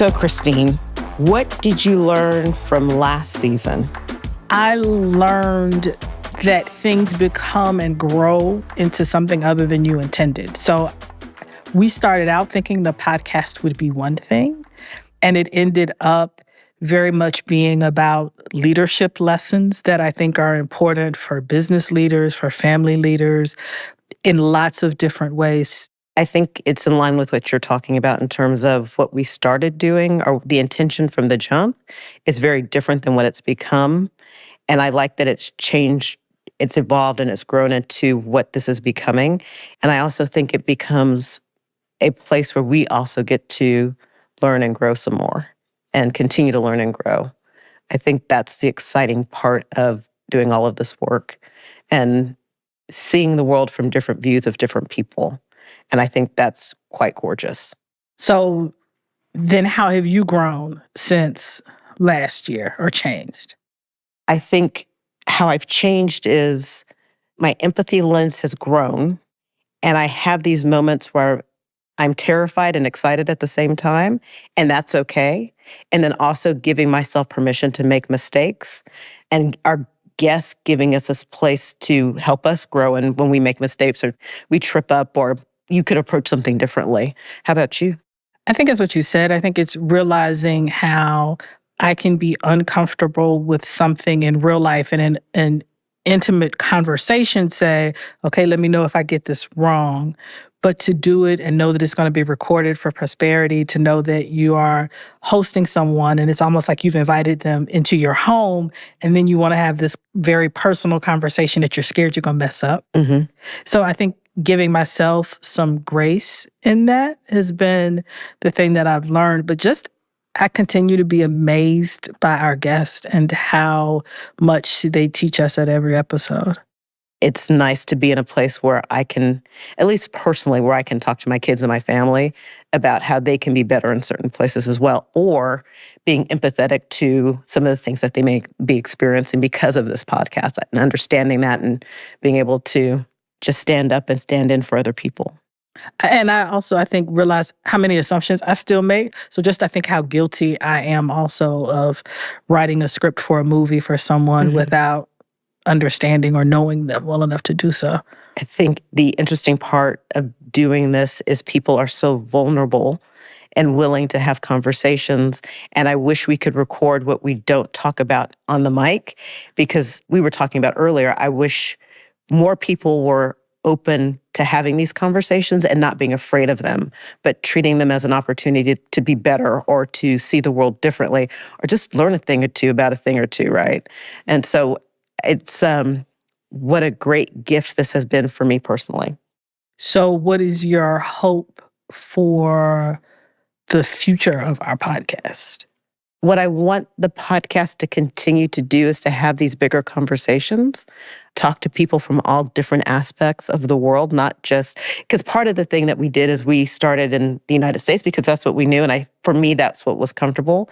So, Christine, what did you learn from last season? I learned that things become and grow into something other than you intended. So we started out thinking the podcast would be one thing, and it ended up very much being about leadership lessons that I think are important for business leaders, for family leaders, in lots of different ways. I think it's in line with what you're talking about in terms of what we started doing, or the intention from the jump is very different than what it's become. And I like that it's changed, it's evolved, and it's grown into what this is becoming. And I also think it becomes a place where we also get to learn and grow some more and continue to learn and grow. I think that's the exciting part of doing all of this work and seeing the world from different views of different people. And I think that's quite gorgeous. So then how have you grown since last year or changed? I think how I've changed is my empathy lens has grown, and I have these moments where I'm terrified and excited at the same time, and that's okay. And then also giving myself permission to make mistakes, and our guests giving us this place to help us grow. And when we make mistakes or we trip up, or you could approach something differently. How about you? I think it's what you said. I think it's realizing how I can be uncomfortable with something in real life and in an intimate conversation say, okay, let me know if I get this wrong. But to do it and know that it's going to be recorded for prosperity, to know that you are hosting someone and it's almost like you've invited them into your home, and then you want to have this very personal conversation that you're scared you're going to mess up. Mm-hmm. So I think giving myself some grace in that has been the thing that I've learned. But just I continue to be amazed by our guests and how much they teach us at every episode. It's nice to be in a place where I can, at least personally, where I can talk to my kids and my family about how they can be better in certain places as well, or being empathetic to some of the things that they may be experiencing because of this podcast, and understanding that and being able to just stand up and stand in for other people. And I also, I think, realize how many assumptions I still make. So just I think how guilty I am also of writing a script for a movie for someone without understanding or knowing them well enough to do so. I think the interesting part of doing this is people are so vulnerable and willing to have conversations. And I wish we could record what we don't talk about on the mic, because we were talking about earlier, I wish more people were open to having these conversations and not being afraid of them, but treating them as an opportunity to be better or to see the world differently, or just learn a thing or two about a thing or two, right? And so it's what a great gift this has been for me personally. So what is your hope for the future of our podcast? What I want the podcast to continue to do is to have these bigger conversations, talk to people from all different aspects of the world, not just, because part of the thing that we did is we started in the United States because that's what we knew. And for me, that's what was comfortable.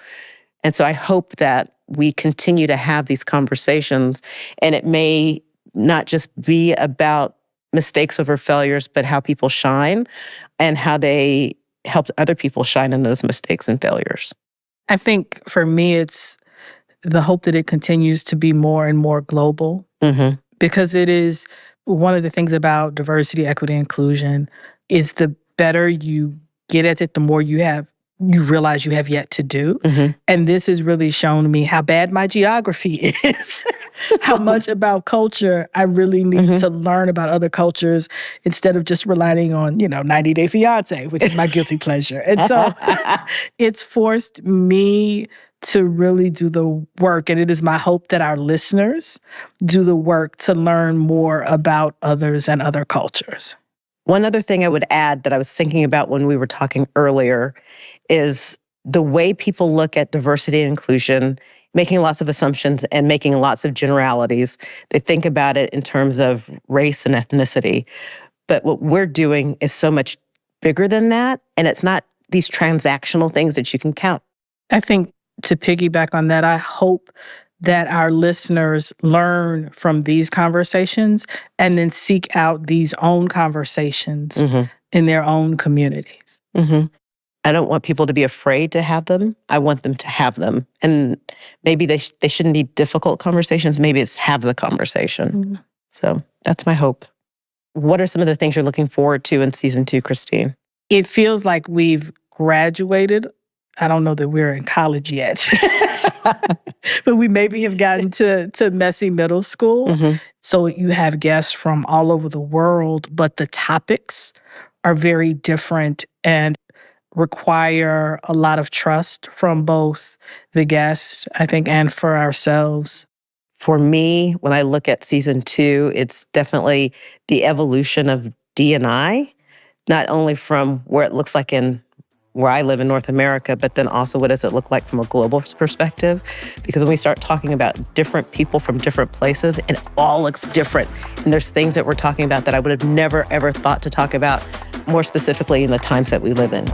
And so I hope that we continue to have these conversations, and it may not just be about mistakes over failures, but how people shine and how they helped other people shine in those mistakes and failures. I think for me, it's the hope that it continues to be more and more global, because it is one of the things about diversity, equity, inclusion is the better you get at it, the more you realize you have yet to do. And this has really shown me how bad my geography is, how much about culture I really need to learn about other cultures instead of just relying on, 90 Day Fiance, which is my guilty pleasure. And so it's forced me to really do the work. And it is my hope that our listeners do the work to learn more about others and other cultures. One other thing I would add that I was thinking about when we were talking earlier is the way people look at diversity and inclusion, making lots of assumptions and making lots of generalities. They think about it in terms of race and ethnicity. But what we're doing is so much bigger than that. And it's not these transactional things that you can count. I think to piggyback on that, I hope that our listeners learn from these conversations and then seek out these own conversations in their own communities. I don't want people to be afraid to have them. I want them to have them. And maybe they shouldn't be difficult conversations. Maybe it's have the conversation. Mm-hmm. So that's my hope. What are some of the things you're looking forward to in season 2, Christine? It feels like we've graduated. I don't know that we're in college yet, but we maybe have gotten to messy middle school. Mm-hmm. So you have guests from all over the world, but the topics are very different and require a lot of trust from both the guests, I think, and for ourselves. For me, when I look at season 2, it's definitely the evolution of D&I, not only from where it looks like in where I live in North America, but then also what does it look like from a global perspective? Because when we start talking about different people from different places, it all looks different. And there's things that we're talking about that I would have never, ever thought to talk about more specifically in the times that we live in.